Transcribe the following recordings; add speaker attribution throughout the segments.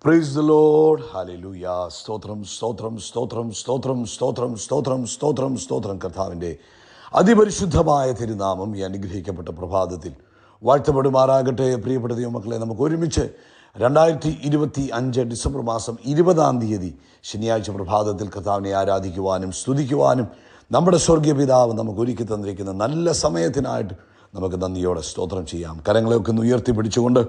Speaker 1: Praise the Lord. Hallelujah. സ്തോത്രം സ്തോത്രം സ്തോത്രം സ്തോത്രം സ്തോത്രം സ്തോത്രം സ്തോത്രം സ്തോത്രം. കർത്താവിൻ്റെ അതിപരിശുദ്ധമായ തിരുനാമം ഈ അനുഗ്രഹിക്കപ്പെട്ട പ്രഭാതത്തിൽ വാഴ്ത്തപ്പെടുമാറാകട്ടെ. പ്രിയപ്പെട്ട ദൈവമക്കളെ, നമുക്ക് ഒരുമിച്ച് 2025 ഡിസംബർ മാസം 20 ശനിയാഴ്ച പ്രഭാതത്തിൽ കർത്താവിനെ ആരാധിക്കുവാനും സ്തുതിക്കുവാനും നമ്മുടെ സ്വർഗീയ പിതാവ് നമുക്ക് ഒരുക്കി തന്നിരിക്കുന്ന നല്ല സമയത്തിനായിട്ട് നമുക്ക് നന്ദിയോടെ സ്തോത്രം ചെയ്യാം. കരങ്ങളെയൊക്കെ ഒന്ന് ഉയർത്തിപ്പിടിച്ചുകൊണ്ട്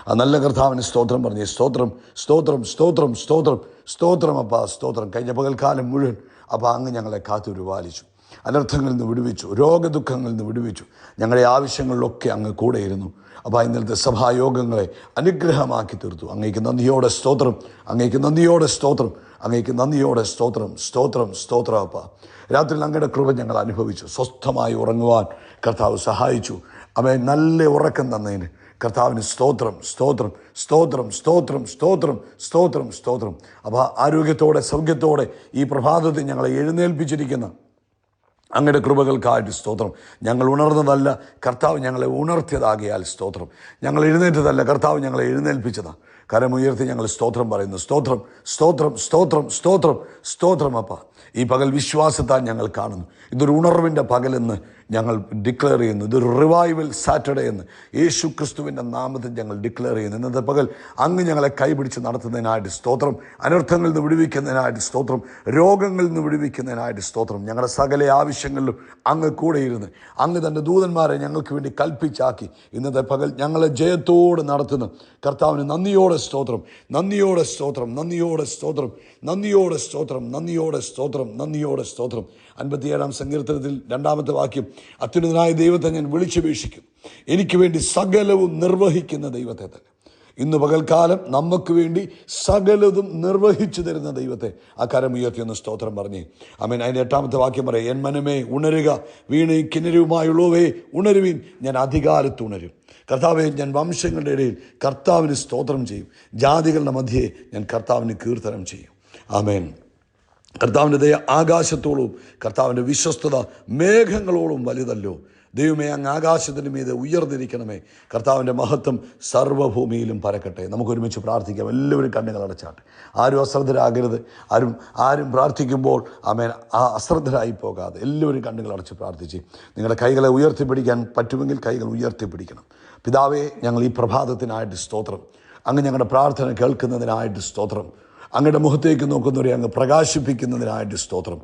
Speaker 1: ആ നല്ല കർത്താവിന് സ്തോത്രം പറഞ്ഞ് സ്തോത്രം സ്തോത്രം സ്തോത്രം സ്തോത്രം സ്തോത്രം അപ്പാ സ്തോത്രം. കഴിഞ്ഞ പകൽക്കാലം മുഴുവൻ അപ്പോൾ അങ്ങ് ഞങ്ങളെ കാത്തുരുപാലിച്ചു, അനർത്ഥങ്ങളിൽ നിന്ന് വിടുവിച്ചു, രോഗദുഃഖങ്ങളിൽ നിന്ന് വിടുവിച്ചു. ഞങ്ങളുടെ ആവശ്യങ്ങളിലൊക്കെ അങ്ങ് കൂടെയിരുന്നു. അപ്പോൾ ഇന്നലത്തെ സഭായോഗങ്ങളെ അനുഗ്രഹമാക്കി തീർത്തു. അങ്ങേക്ക് നന്ദിയോടെ സ്തോത്രം, അങ്ങേക്ക് നന്ദിയോടെ സ്തോത്രം, അങ്ങേക്ക് നന്ദിയോടെ സ്തോത്രം സ്തോത്രം സ്തോത്രം. അപ്പാ രാത്രിയിൽ അങ്ങയുടെ കൃപ ഞങ്ങൾ അനുഭവിച്ചു. സ്വസ്ഥമായി ഉറങ്ങുവാൻ കർത്താവ് സഹായിച്ചു. അവൻ നല്ല ഉറക്കം തന്നതിന് കർത്താവിന് സ്തോത്രം സ്തോത്രം സ്തോത്രം സ്തോത്രം സ്തോത്രം സ്തോത്രം സ്തോത്രം. അപ്പോൾ ആരോഗ്യത്തോടെ സൗഖ്യത്തോടെ ഈ പ്രഭാതത്തിൽ ഞങ്ങളെ എഴുന്നേൽപ്പിച്ചിരിക്കുന്ന അങ്ങയുടെ കൃപകൾക്കായിട്ട് സ്തോത്രം. ഞങ്ങൾ ഉണർന്നതല്ല, കർത്താവ് ഞങ്ങളെ ഉണർത്തിയതാകിയാൽ സ്തോത്രം. ഞങ്ങൾ എഴുന്നേറ്റതല്ല, കർത്താവ് ഞങ്ങളെ എഴുന്നേൽപ്പിച്ചതാണ്. കരമുയർത്തി ഞങ്ങൾ സ്തോത്രം പറയുന്നു. സ്തോത്രം സ്തോത്രം സ്തോത്രം സ്തോത്രം സ്തോത്രം. അപ്പ ഈ പകൽ വിശ്വാസത്താൽ ഞങ്ങൾ കാണുന്നു. ഇതൊരു ഉണർവിൻ്റെ പകലെന്ന് ഞങ്ങൾ ഡിക്ലെയർ ചെയ്യുന്നു. ഇതൊരു റിവൈവൽ സാറ്റർഡേ എന്ന് യേശു ക്രിസ്തുവിൻ്റെ നാമത്തിൽ ഞങ്ങൾ ഡിക്ലെയർ ചെയ്യുന്നു. ഇന്നത്തെ പകൽ അങ്ങ് ഞങ്ങളെ കൈപിടിച്ച് നടത്തുന്നതിനായിട്ട് സ്തോത്രം. അനർത്ഥങ്ങളിൽ നിന്ന് വിടുവിക്കുന്നതിനായിട്ട് സ്തോത്രം. രോഗങ്ങളിൽ നിന്ന് വിടുവിക്കുന്നതിനായിട്ട് സ്തോത്രം. ഞങ്ങളുടെ സകല ആവശ്യങ്ങളിലും അങ്ങ് കൂടെയിരുന്ന് അങ്ങ് തൻ്റെ ദൂതന്മാരെ ഞങ്ങൾക്ക് വേണ്ടി കൽപ്പിച്ചാക്കി ഇന്നത്തെ പകൽ ഞങ്ങളെ ജയത്തോടെ നടത്തുന്ന കർത്താവിന് നന്ദിയോടെ സ്തോത്രം, നന്ദിയോടെ സ്തോത്രം, നന്ദിയോടെ സ്തോത്രം, നന്ദിയോടെ സ്തോത്രം, നന്ദിയോടെ സ്തോത്രം, നന്ദിയോടെ സ്തോത്രം. 57 സങ്കീർത്തനത്തിൽ 2-ാമത്തെ വാക്യം, അത്യുന്നതനായ ദൈവത്തെ ഞാൻ വിളിച്ചപേക്ഷിക്കും, എനിക്ക് വേണ്ടി സകലവും നിർവഹിക്കുന്ന ദൈവത്തെ തന്നെ. ഇന്ന് പകൽക്കാലം നമുക്ക് വേണ്ടി സകലതും നിർവഹിച്ചു തരുന്ന ദൈവത്തെ ആ കരമുയർത്തിയെന്ന് സ്തോത്രം പറഞ്ഞേ. ആമേൻ. അതിൻ്റെ 8-ാമത്തെ വാക്യം പറയാം, എൻ മനമേ ഉണരുക, വീണയും കിന്നരവുമായുള്ളവേ ഉണരുവീൻ, ഞാൻ അധികാലത്ത് ഉണരും. കർത്താവെ, ഞാൻ വംശങ്ങളുടെ ഇടയിൽ കർത്താവിന് സ്തോത്രം ചെയ്യും, ജാതികളുടെ മധ്യേ ഞാൻ കർത്താവിന് കീർത്തനം ചെയ്യും. ആമേൻ. കർത്താവിൻ്റെ ദയ ആകാശത്തോളം, കർത്താവിൻ്റെ വിശ്വസ്തത മേഘങ്ങളോളം വലുതല്ലോ. ദൈവമേ, അങ്ങ് ആകാശത്തിന് മീതെ ഉയർന്നിരിക്കണമേ, കർത്താവിൻ്റെ മഹത്വം സർവ്വഭൂമിയിലും പരക്കട്ടെ. നമുക്കൊരുമിച്ച് പ്രാർത്ഥിക്കാം. എല്ലാവരും കണ്ണുകൾ അടച്ചാട്ടെ. ആരും അശ്രദ്ധരാകരുത്. ആരും പ്രാർത്ഥിക്കുമ്പോൾ ആമേൻ അശ്രദ്ധരായി പോകാതെ എല്ലാവരും കണ്ണുകൾ അടച്ച് പ്രാർത്ഥിച്ച് നിങ്ങളുടെ കൈകളെ ഉയർത്തിപ്പിടിക്കാൻ പറ്റുമെങ്കിൽ കൈകൾ ഉയർത്തിപ്പിടിക്കണം. പിതാവേ, ഞങ്ങൾ ഈ പ്രഭാതത്തിനായിട്ട് സ്തോത്രം. അങ്ങ് ഞങ്ങളുടെ പ്രാർത്ഥന കേൾക്കുന്നതിനായിട്ട് സ്തോത്രം. അങ്ങയുടെ മുഖത്തേക്ക് നോക്കുന്നവരെ അങ്ങ് പ്രകാശിപ്പിക്കുന്നതിനായിട്ട് സ്തോത്രം.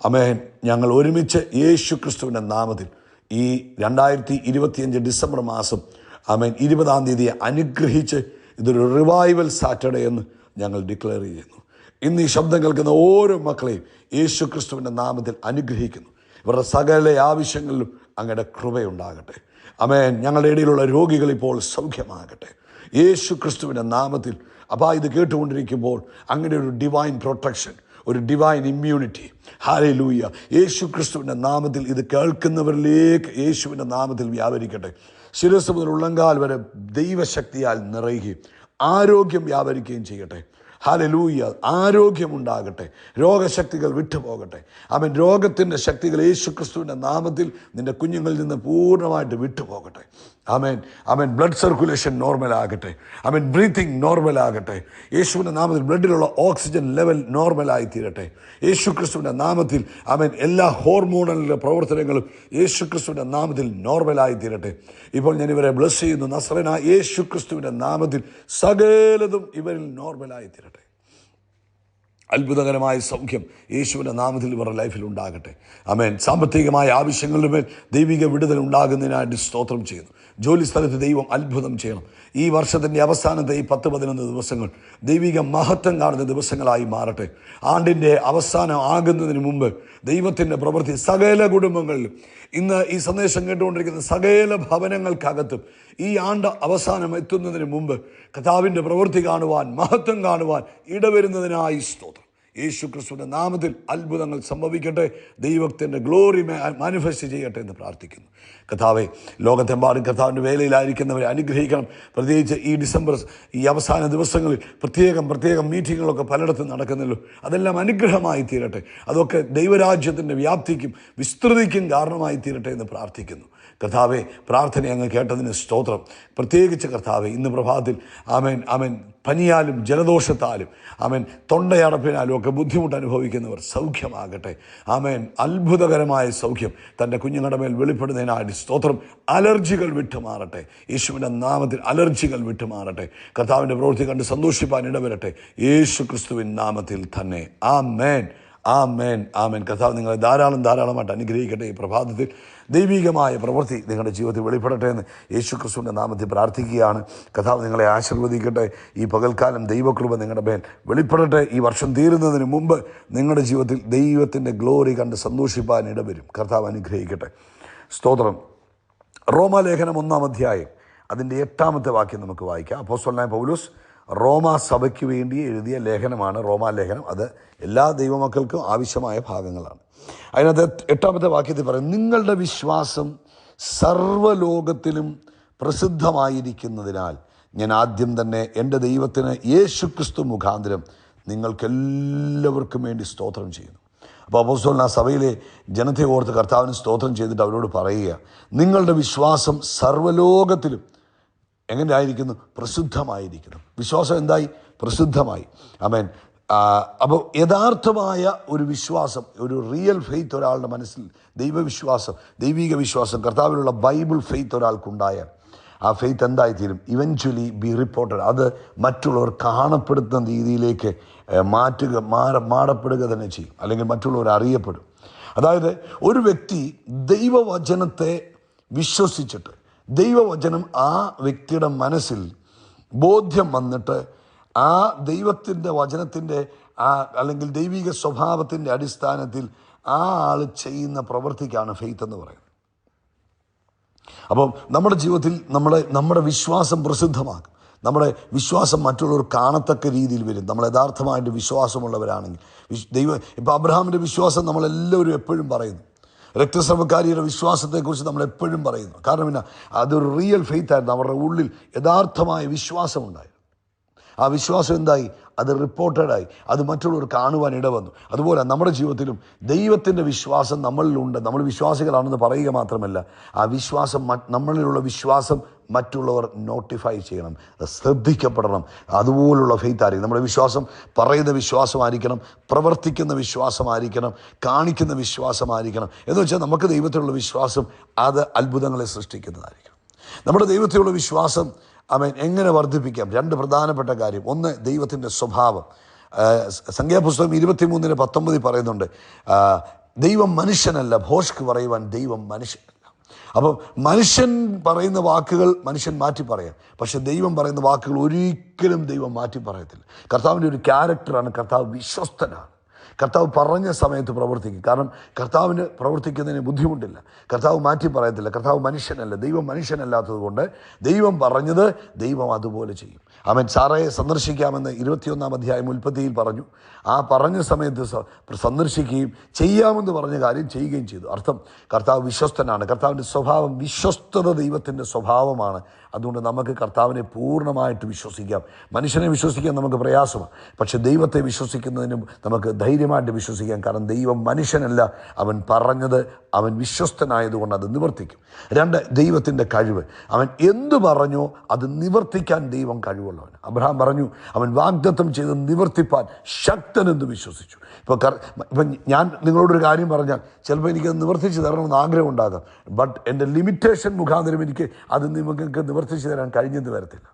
Speaker 1: ആമേൻ. ഞങ്ങൾ ഒരുമിച്ച് യേശു ക്രിസ്തുവിൻ്റെ നാമത്തിൽ ഈ 2025 ഡിസംബർ മാസം ആമേൻ 20 അനുഗ്രഹിച്ച് ഇതൊരു റിവൈവൽ സാറ്റർഡേ എന്ന് ഞങ്ങൾ ഡിക്ലെയർ ചെയ്യുന്നു. ഇന്ന് ഈ ശബ്ദം കേൾക്കുന്ന ഓരോ മക്കളെയും യേശു ക്രിസ്തുവിൻ്റെ നാമത്തിൽ അനുഗ്രഹിക്കുന്നു. ഇവരുടെ സകല ആവശ്യങ്ങളിലും അങ്ങയുടെ കൃപയുണ്ടാകട്ടെ. ആമേൻ. ഞങ്ങളുടെ ഇടയിലുള്ള രോഗികൾ ഇപ്പോൾ സൗഖ്യമാകട്ടെ യേശു ക്രിസ്തുവിൻ്റെ നാമത്തിൽ. അപ്പോൾ ഇത് കേട്ടുകൊണ്ടിരിക്കുമ്പോൾ അങ്ങനെ ഒരു ഡിവൈൻ പ്രൊട്ടക്ഷൻ, ഒരു ഡിവൈൻ ഇമ്മ്യൂണിറ്റി, ഹല്ലേലൂയ, യേശു ക്രിസ്തുവിൻ്റെ നാമത്തിൽ ഇത് കേൾക്കുന്നവരിലേക്ക് യേശുവിൻ്റെ നാമത്തിൽ വ്യാപരിക്കട്ടെ. ശിരസ്സ് മുതൽ ഉള്ളങ്കാൽ വരെ ദൈവശക്തിയാൽ നിറയുകയും ആരോഗ്യം വ്യാപരിക്കുകയും ചെയ്യട്ടെ. ഹല്ലേലൂയ. ആരോഗ്യമുണ്ടാകട്ടെ, രോഗശക്തികൾ വിട്ടുപോകട്ടെ. അവൻ രോഗത്തിൻ്റെ ശക്തികൾ യേശു ക്രിസ്തുവിൻ്റെ നാമത്തിൽ നിൻ്റെ കുഞ്ഞുങ്ങളിൽ നിന്ന് പൂർണ്ണമായിട്ട് വിട്ടുപോകട്ടെ. ആമേൻ. ആമേൻ. ബ്ലഡ് സർക്കുലേഷൻ നോർമലാകട്ടെ. ആമേൻ. ബ്രീത്തിങ് നോർമലാകട്ടെ. യേശുവിൻ്റെ നാമത്തിൽ ബ്ലഡിലുള്ള ഓക്സിജൻ ലെവൽ നോർമലായി തീരട്ടെ യേശു ക്രിസ്തുവിൻ്റെ നാമത്തിൽ. ആമേൻ. എല്ലാ ഹോർമോണലിലെ പ്രവർത്തനങ്ങളും യേശു ക്രിസ്തുവിൻ്റെ നാമത്തിൽ നോർമലായി തീരട്ടെ. ഇപ്പോൾ ഞാൻ ഇവരെ ബ്ലസ് ചെയ്യുന്നു. നസ്രനായ യേശു ക്രിസ്തുവിൻ്റെ നാമത്തിൽ സകലതും ഇവരിൽ നോർമലായി തീരട്ടെ. അത്ഭുതകരമായ സൗഖ്യം യേശുവിൻ്റെ നാമത്തിൽ ഇവരുടെ ലൈഫിൽ ഉണ്ടാകട്ടെ. ആമേൻ. സാമ്പത്തികമായ ആവശ്യങ്ങളുടെ മേൽ ദൈവിക വിടുതൽ ഉണ്ടാകുന്നതിനായിട്ട് സ്തോത്രം ചെയ്യുന്നു. ജോലി സ്ഥലത്ത് ദൈവം അത്ഭുതം ചെയ്യണം. ഈ വർഷത്തിൻ്റെ അവസാനത്തെ ഈ 10-11 ദിവസങ്ങൾ ദൈവിക മഹത്വം കാണുന്ന ദിവസങ്ങളായി മാറട്ടെ. ആണ്ടിൻ്റെ അവസാനം ആകുന്നതിന് മുമ്പ് ദൈവത്തിൻ്റെ പ്രവൃത്തി സകല കുടുംബങ്ങളിലും, ഇന്ന് ഈ സന്ദേശം കേട്ടുകൊണ്ടിരിക്കുന്ന സകല ഭവനങ്ങൾക്കകത്തും ഈ ആണ്ട് അവസാനം എത്തുന്നതിന് മുമ്പ് കർത്താവിൻ്റെ പ്രവൃത്തി കാണുവാൻ, മഹത്വം കാണുവാൻ ഇടവരുന്നതിനായി സ്തോത്രം. യേശു ക്രിസ്തുവിൻ്റെ നാമത്തിൽ അത്ഭുതങ്ങൾ സംഭവിക്കട്ടെ. ദൈവത്തിൻ്റെ ഗ്ലോറി മാനിഫെസ്റ്റ് ചെയ്യട്ടെ എന്ന് പ്രാർത്ഥിക്കുന്നു. കർത്താവെ, ലോകത്തെമ്പാടും കർത്താവിൻ്റെ വേലയിലായിരിക്കുന്നവരെ അനുഗ്രഹിക്കണം. പ്രത്യേകിച്ച് ഈ ഡിസംബർ ഈ അവസാന ദിവസങ്ങളിൽ പ്രത്യേകം മീറ്റിങ്ങുകളൊക്കെ പലയിടത്തും നടക്കുന്നല്ലോ. അതെല്ലാം അനുഗ്രഹമായി തീരട്ടെ. അതൊക്കെ ദൈവരാജ്യത്തിൻ്റെ വ്യാപ്തിക്കും വിസ്തൃതിക്കും കാരണമായി തീരട്ടെ എന്ന് പ്രാർത്ഥിക്കുന്നു. കർത്താവെ, പ്രാർത്ഥന അങ്ങ് കേട്ടതിന് സ്തോത്രം. പ്രത്യേകിച്ച് കർത്താവെ, ഇന്ന് പ്രഭാതത്തിൽ ആമേൻ ആമേൻ പനിയാലും ജലദോഷത്താലും ആമേൻ തൊണ്ടയടപ്പിനാലും ഒക്കെ ബുദ്ധിമുട്ട് അനുഭവിക്കുന്നവർ സൗഖ്യമാകട്ടെ. ആമേൻ, അത്ഭുതകരമായ സൗഖ്യം തൻ്റെ കുഞ്ഞുങ്ങളുടെ മേൽ വെളിപ്പെടുന്നതിനായിട്ട് സ്തോത്രം. അലർജികൾ വിട്ടുമാറട്ടെ, യേശുവിൻ്റെ നാമത്തിൽ അലർജികൾ വിട്ടുമാറട്ടെ. കർത്താവിൻ്റെ പ്രവൃത്തി കണ്ട് സന്തോഷിപ്പാൻ ഇടവരട്ടെ, യേശു ക്രിസ്തുവിൻ നാമത്തിൽ തന്നെ. ആമേൻ ആമേൻ ആമേൻ. കർത്താവ് നിങ്ങളെ ധാരാളമായിട്ട് അനുഗ്രഹിക്കട്ടെ. ഈ പ്രഭാതത്തിൽ ദൈവികമായ പ്രവൃത്തി നിങ്ങളുടെ ജീവിതത്തിൽ വെളിപ്പെടട്ടെ എന്ന് യേശു ക്രിസ്തുവിൻ്റെ നാമത്തിൽ പ്രാർത്ഥിക്കുകയാണ്. കർത്താവ് നിങ്ങളെ ആശീർവദിക്കട്ടെ. ഈ പകൽക്കാലം ദൈവകൃപ നിങ്ങളുടെ മേൽ വെളിപ്പെടട്ടെ. ഈ വർഷം തീരുന്നതിന് മുമ്പ് നിങ്ങളുടെ ജീവിതത്തിൽ ദൈവത്തിൻ്റെ ഗ്ലോറി കണ്ട് സന്തോഷിപ്പാൻ ഇടവരും. കർത്താവ് അനുഗ്രഹിക്കട്ടെ. സ്തോത്രം. റോമാലേഖനം 1-ാം അധ്യായം അതിൻ്റെ 8-ാമത്തെ വാക്യം നമുക്ക് വായിക്കാം. അപ്പോസ്തലനായ പൗലോസ് റോമാ സഭയ്ക്ക് വേണ്ടി എഴുതിയ ലേഖനമാണ് റോമാലേഖനം. അത് എല്ലാ ദൈവമക്കൾക്കും ആവശ്യമായ ഭാഗങ്ങളാണ്. അതിനകത്ത് 8-ാമത്തെ വാക്യത്തിൽ പറയും, നിങ്ങളുടെ വിശ്വാസം സർവ്വലോകത്തിലും പ്രസിദ്ധമായിരിക്കുന്നതിനാൽ ഞാൻ ആദ്യം തന്നെ എൻ്റെ ദൈവത്തിന് യേശുക്രിസ്തു മുഖാന്തരം നിങ്ങൾക്കെല്ലാവർക്കും വേണ്ടി സ്തോത്രം ചെയ്യുന്നു. അപ്പോൾ അപ്പോസ്തലൻ ആ സഭയിലെ ജനത്തെ ഓർത്ത് കർത്താവിന് സ്തോത്രം ചെയ്തിട്ട് അവരോട് പറയുക, നിങ്ങളുടെ വിശ്വാസം സർവ്വലോകത്തിലും എങ്ങനെ ആയിരിക്കുന്നു? പ്രസിദ്ധമായിരിക്കുന്നു. വിശ്വാസം എന്തായി? പ്രസിദ്ധമായി. ആമേൻ. അപ്പോൾ യഥാർത്ഥമായ ഒരു വിശ്വാസം, ഒരു റിയൽ ഫെയ്ത്ത് ഒരാളുടെ മനസ്സിൽ, ദൈവവിശ്വാസം, ദൈവിക വിശ്വാസം, കർത്താവിലുള്ള ബൈബിൾ ഫെയ്ത്ത് ഒരാൾക്കുണ്ടായാൽ ആ ഫെയ്ത്ത് എന്തായിത്തീരും? Eventually be reported. അത് മറ്റുള്ളവർ കാണപ്പെടുത്തുന്ന രീതിയിലേക്ക് മാറപ്പെടുക തന്നെ ചെയ്യും, അല്ലെങ്കിൽ മറ്റുള്ളവർ അറിയപ്പെടും. അതായത് ഒരു വ്യക്തി ദൈവവചനത്തെ വിശ്വസിച്ചിട്ട് ദൈവവചനം ആ വ്യക്തിയുടെ മനസ്സിൽ ബോധ്യം വന്നിട്ട് ആ ദൈവത്തിൻ്റെ വചനത്തിൻ്റെ അല്ലെങ്കിൽ ദൈവിക സ്വഭാവത്തിൻ്റെ അടിസ്ഥാനത്തിൽ ആ ആൾ ചെയ്യുന്ന പ്രവൃത്തിക്കാണ് ഫെയ്ത്ത് എന്ന് പറയുന്നത്. അപ്പം നമ്മുടെ ജീവിതത്തിൽ നമ്മുടെ വിശ്വാസം പ്രസിദ്ധമാക്കും. നമ്മുടെ വിശ്വാസം മറ്റുള്ളവർ കാണത്തക്ക രീതിയിൽ വരും. നമ്മൾ യഥാർത്ഥമായിട്ട് വിശ്വാസമുള്ളവരാണെങ്കിൽ ഇപ്പം അബ്രഹാമിൻ്റെ വിശ്വാസം നമ്മളെല്ലാവരും എപ്പോഴും പറയുന്നു. രക്തസ്രവക്കാരിയുടെ വിശ്വാസത്തെക്കുറിച്ച് നമ്മൾ എപ്പോഴും പറയുന്നു. കാരണം പിന്നെ അതൊരു റിയൽ ഫെയ്ത്ത് ആയിരുന്നു. അവരുടെ ഉള്ളിൽ യഥാർത്ഥമായ വിശ്വാസമുണ്ടായിരുന്നു. ആ വിശ്വാസം എന്തായി? അത് റിപ്പോർട്ടഡായി, അത് മറ്റുള്ളവർ കാണുവാൻ ഇടവന്നു. അതുപോലെ നമ്മുടെ ജീവിതത്തിലും ദൈവത്തിൻ്റെ വിശ്വാസം നമ്മളിലുണ്ട്. നമ്മൾ വിശ്വാസികളാണെന്ന് പറയുക മാത്രമല്ല, ആ വിശ്വാസം നമ്മളിലുള്ള വിശ്വാസം മറ്റുള്ളവർ നോട്ടിഫൈ ചെയ്യണം, ശ്രദ്ധിക്കപ്പെടണം. അതുപോലുള്ള ഫെയ്ത്ത് ആയിരിക്കും നമ്മുടെ വിശ്വാസം. പറയുന്ന വിശ്വാസമായിരിക്കണം, പ്രവർത്തിക്കുന്ന വിശ്വാസമായിരിക്കണം, കാണിക്കുന്ന വിശ്വാസമായിരിക്കണം. എന്ന് വെച്ചാൽ നമുക്ക് ദൈവത്തിലുള്ള വിശ്വാസം അത് അത്ഭുതങ്ങളെ സൃഷ്ടിക്കുന്നതായിരിക്കണം. നമ്മുടെ ദൈവത്തിലുള്ള വിശ്വാസം എങ്ങനെ വർദ്ധിപ്പിക്കാം? 2 പ്രധാനപ്പെട്ട കാര്യം. ഒന്ന്, ദൈവത്തിൻ്റെ സ്വഭാവം. സംഖ്യാപുസ്തകം 23:19 പറയുന്നുണ്ട്, ദൈവം മനുഷ്യനല്ല ഭോഷ്ക് പറയുവാൻ ദൈവം മനുഷ്യനല്ല. അപ്പം മനുഷ്യൻ പറയുന്ന വാക്കുകൾ മനുഷ്യൻ മാറ്റി പറയാം, പക്ഷെ ദൈവം പറയുന്ന വാക്കുകൾ ഒരിക്കലും ദൈവം മാറ്റി പറയത്തില്ല. കർത്താവിൻ്റെ ഒരു ക്യാരക്ടറാണ്, കർത്താവ് വിശ്വസ്തനാണ്. കർത്താവ് പറഞ്ഞ സമയത്ത് പ്രവർത്തിക്കും. കാരണം കർത്താവിന് പ്രവർത്തിക്കുന്നതിന് ബുദ്ധിമുട്ടില്ല. കർത്താവ് മാറ്റി പറയത്തില്ല. കർത്താവ് മനുഷ്യനല്ല, ദൈവം മനുഷ്യനല്ലാത്തത് കൊണ്ട് ദൈവം പറഞ്ഞത് ദൈവം അതുപോലെ ചെയ്യും. അവൻ സാറയെ സന്ദർശിക്കാമെന്ന് 21-ാം അധ്യായം ഉൽപ്പത്തിയിൽ പറഞ്ഞു. ആ പറഞ്ഞ സമയത്ത് സന്ദർശിക്കുകയും ചെയ്യാമെന്ന് പറഞ്ഞ കാര്യം ചെയ്യുകയും ചെയ്തു. അർത്ഥം, കർത്താവ് വിശ്വസ്തനാണ്. കർത്താവിൻ്റെ സ്വഭാവം വിശ്വസ്തത ദൈവത്തിൻ്റെ സ്വഭാവമാണ്. അതുകൊണ്ട് നമുക്ക് കർത്താവിനെ പൂർണ്ണമായിട്ട് വിശ്വസിക്കാം. മനുഷ്യനെ വിശ്വസിക്കാൻ നമുക്ക് പ്രയാസമാണ്, പക്ഷെ ദൈവത്തെ വിശ്വസിക്കുന്നതിനും നമുക്ക് ധൈര്യമായിട്ട് വിശ്വസിക്കാം. കാരണം ദൈവം മനുഷ്യനല്ല, അവൻ പറഞ്ഞത് അവൻ വിശ്വസ്തനായതുകൊണ്ട് അത് നിവർത്തിക്കും. 2, ദൈവത്തിൻ്റെ കഴിവ്. അവൻ എന്തു പറഞ്ഞോ അത് നിവർത്തിക്കാൻ ദൈവം കഴിവുള്ളവൻ. അബ്രഹാം പറഞ്ഞു, അവൻ വാഗ്ദത്തം ചെയ്ത് നിവർത്തിപ്പാൻ ശക്തനെന്ന് വിശ്വസിച്ചു. ഇപ്പം ഞാൻ നിങ്ങളോടൊരു കാര്യം പറഞ്ഞാൽ ചിലപ്പോൾ എനിക്കത് നിവർത്തിച്ച് തരണമെന്ന് ആഗ്രഹം ഉണ്ടാകാം. ബട്ട് എൻ്റെ ലിമിറ്റേഷൻ മുഖാന്തരം എനിക്ക് അത് നിങ്ങൾക്ക് നിവർത്തിച്ച് തരാൻ കഴിഞ്ഞെന്ന് വരത്തില്ല.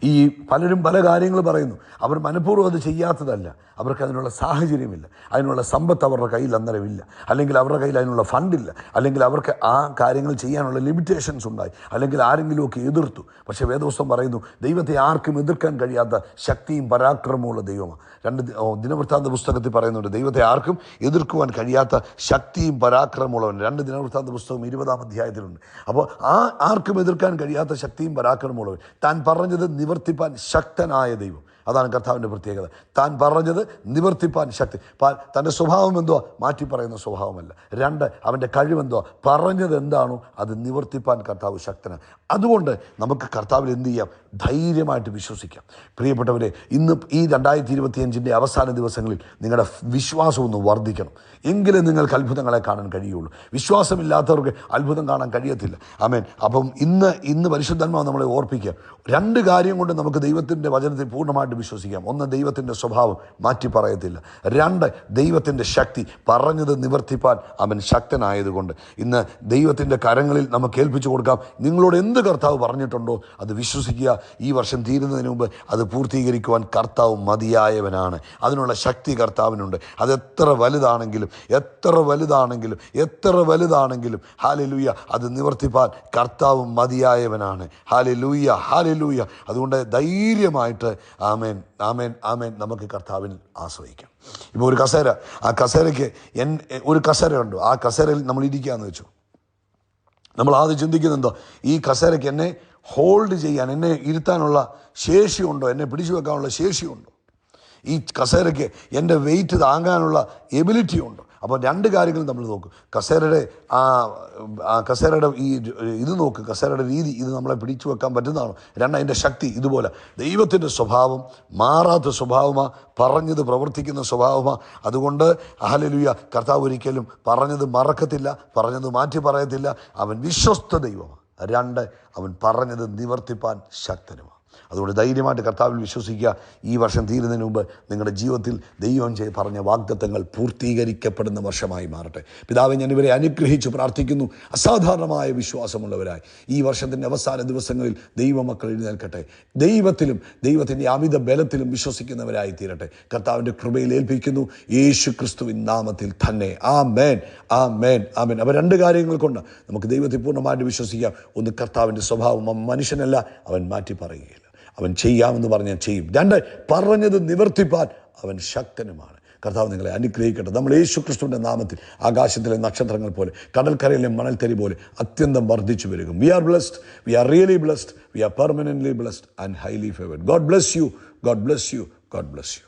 Speaker 1: ഈ പലരും പല കാര്യങ്ങൾ പറയുന്നു. അവർ മനഃപൂർവ്വം അത് ചെയ്യാത്തതല്ല, അവർക്ക് അതിനുള്ള സാഹചര്യമില്ല, അതിനുള്ള സമ്പത്ത് അവരുടെ കയ്യിൽ അന്നേരമില്ല, അല്ലെങ്കിൽ അവരുടെ കയ്യിൽ അതിനുള്ള ഫണ്ടില്ല, അല്ലെങ്കിൽ അവർക്ക് ആ കാര്യങ്ങൾ ചെയ്യാനുള്ള ലിമിറ്റേഷൻസ് ഉണ്ടായി, അല്ലെങ്കിൽ ആരെങ്കിലുമൊക്കെ എതിർത്തു. പക്ഷേ വേദപുസ്തകം പറയുന്നു, ദൈവത്തെ ആർക്കും എതിർക്കാൻ കഴിയാത്ത ശക്തിയും പരാക്രമമുള്ള ദൈവമാണ്. 2 ദിനവൃത്താന്ത പുസ്തകത്തിൽ പറയുന്നുണ്ട്, ദൈവത്തെ ആർക്കും എതിർക്കുവാൻ കഴിയാത്ത ശക്തിയും പരാക്രമമുള്ളവൻ. 2 ദിനവൃത്താന്ത പുസ്തകം 20-ാം അധ്യായത്തിലുണ്ട്. അപ്പോൾ ആർക്കും എതിർക്കാൻ കഴിയാത്ത ശക്തിയും പരാക്രമമുള്ളവൻ, താൻ പറഞ്ഞത് നിവർത്തിപ്പാൻ ശക്തനായ ദൈവം. അതാണ് കർത്താവിൻ്റെ പ്രത്യേകത. താൻ പറഞ്ഞത് നിവർത്തിപ്പാൻ ശക്തി. തൻ്റെ സ്വഭാവം എന്തുവാ? മാറ്റി പറയുന്ന സ്വഭാവമല്ല. 2, അവൻ്റെ കഴിവെന്തുവാ? പറഞ്ഞത് എന്താണോ അത് നിവർത്തിപ്പാൻ കർത്താവ് ശക്തനാണ്. അതുകൊണ്ട് നമുക്ക് കർത്താവിൽ എന്ത് ചെയ്യാം? ധൈര്യമായിട്ട് വിശ്വസിക്കാം. പ്രിയപ്പെട്ടവരെ, ഇന്ന് ഈ 2025 അവസാന ദിവസങ്ങളിൽ നിങ്ങളുടെ വിശ്വാസം ഒന്ന് വർദ്ധിക്കണം. എങ്കിലും നിങ്ങൾക്ക് അത്ഭുതങ്ങളെ കാണാൻ കഴിയുള്ളൂ. വിശ്വാസമില്ലാത്തവർക്ക് അത്ഭുതം കാണാൻ കഴിയത്തില്ല. ആമേൻ. അപ്പം ഇന്ന് പരിശുദ്ധാത്മാവ് നമ്മളെ ഓർപ്പിക്കുക. 2 കാര്യം കൊണ്ട് നമുക്ക് ദൈവത്തിൻ്റെ വചനത്തിൽ പൂർണ്ണമായിട്ട് വിശ്വസിക്കാം. 1, ദൈവത്തിൻ്റെ സ്വഭാവം മാറ്റി പറയത്തില്ല. 2, ദൈവത്തിൻ്റെ ശക്തി, പറഞ്ഞത് നിവർത്തിപ്പാൻ അവൻ ശക്തനായതുകൊണ്ട്. ഇന്ന് ദൈവത്തിൻ്റെ കരങ്ങളിൽ നമുക്ക് ഏൽപ്പിച്ചു കൊടുക്കാം. നിങ്ങളോട് എന്ത് കർത്താവ് പറഞ്ഞിട്ടുണ്ടോ അത് വിശ്വസിക്കുക. ഈ വർഷം തീരുന്നതിന് മുമ്പ് അത് പൂർത്തീകരിക്കുവാൻ കർത്താവ് മതിയായവനാണ്. അതിനുള്ള ശക്തി കർത്താവിനുണ്ട്. അത് എത്ര വലുതാണെങ്കിലും ഹല്ലേലൂയ, അത് നിവർത്തിപ്പാൻ കർത്താവ് മതിയായവനാണ്. Hallelujah, hallelujah. അതുകൊണ്ട് ധൈര്യമായിട്ട് ആമേൻ, ആമേൻ, ആമേൻ നമുക്ക് കർത്താവിൽ ആശ്രയിക്കാം. ഇപ്പോൾ ഒരു കസേര, ആ കസേരയ്ക്ക് ഒരു കസേര ഉണ്ടോ? ആ കസേരയിൽ നമ്മൾ ഇരിക്കുകയെന്ന് വെച്ചു. നമ്മൾ ആദ്യം ചിന്തിക്കുന്നുണ്ടോ, ഈ കസേരയ്ക്ക് എന്നെ ഹോൾഡ് ചെയ്യാൻ, എന്നെ ഇരുത്താനുള്ള ശേഷിയുണ്ടോ? എന്നെ പിടിച്ചു വെക്കാനുള്ള ശേഷിയുണ്ടോ? ഈ കസേരയ്ക്ക് എൻ്റെ വെയിറ്റ് താങ്ങാനുള്ള എബിലിറ്റി ഉണ്ടോ? അപ്പോൾ 2 കാര്യങ്ങൾ നമ്മൾ നോക്കും. കസേരയുടെ ഇത് നോക്ക്, കസേരയുടെ രീതി, ഇത് നമ്മളെ പിടിച്ചു വെക്കാൻ പറ്റുന്നതാണോ? 2, അതിൻ്റെ ശക്തി. ഇതുപോലെ ദൈവത്തിൻ്റെ സ്വഭാവം മാറാത്ത സ്വഭാവമാണ്, പറഞ്ഞത് പ്രവർത്തിക്കുന്ന സ്വഭാവമാണ്. അതുകൊണ്ട് ഹല്ലേലൂയ, കർത്താവ് ഒരിക്കലും പറഞ്ഞത് മറക്കത്തില്ല, പറഞ്ഞത് മാറ്റി പറയത്തില്ല. അവൻ വിശ്വസ്ത ദൈവമാണ്. 2, അവൻ പറഞ്ഞത് നിവർത്തിപ്പാൻ ശക്തനുമാണ്. അതുകൊണ്ട് ധൈര്യമായിട്ട് കർത്താവിൽ വിശ്വസിക്കുക. ഈ വർഷം തീരുന്നതിന് മുമ്പ് നിങ്ങളുടെ ജീവിതത്തിൽ ദൈവം പറഞ്ഞ വാഗ്ദത്തങ്ങൾ പൂർത്തീകരിക്കപ്പെടുന്ന വർഷമായി മാറട്ടെ. പിതാവേ, ഞാൻ ഇവരെ അനുഗ്രഹിച്ച് പ്രാർത്ഥിക്കുന്നു. അസാധാരണമായ വിശ്വാസമുള്ളവരായി ഈ വർഷത്തിൻ്റെ അവസാന ദിവസങ്ങളിൽ ദൈവമക്കൾ എഴുന്നേൽക്കട്ടെ. ദൈവത്തിലും ദൈവത്തിൻ്റെ അമിത ബലത്തിലും വിശ്വസിക്കുന്നവരായി തീരട്ടെ. കർത്താവിൻ്റെ കൃപയിൽ ഏൽപ്പിക്കുന്നു, യേശു ക്രിസ്തുവിൻ നാമത്തിൽ തന്നെ. ആമേൻ, ആമേൻ, ആമേൻ. അപ്പോൾ 2 കാര്യങ്ങൾ കൊണ്ട് നമുക്ക് ദൈവത്തെ പൂർണ്ണമായിട്ട് വിശ്വസിക്കാം. ഒന്ന്, കർത്താവിൻ്റെ സ്വഭാവം, മനുഷ്യനല്ല, അവൻ മാറ്റി പറയുകയില്ല. അവൻ ചെയ്യാമെന്ന് പറഞ്ഞാൽ ചെയ്യും. 2, പറഞ്ഞത് നിവർത്തിപ്പാൻ അവൻ ശക്തനുമാണ്. കർത്താവ് നിങ്ങളെ അനുഗ്രഹിക്കട്ടെ. നമ്മൾ യേശു ക്രിസ്തുവിൻ്റെ നാമത്തിൽ ആകാശത്തിലെ നക്ഷത്രങ്ങൾ പോലെ, കടൽക്കരയിലെ മണൽത്തരി പോലെ അത്യന്തം വർദ്ധിച്ചു വരികയും. We are blessed, we are really blessed, we are permanently blessed and highly favoured. God bless you, God bless you, God bless U.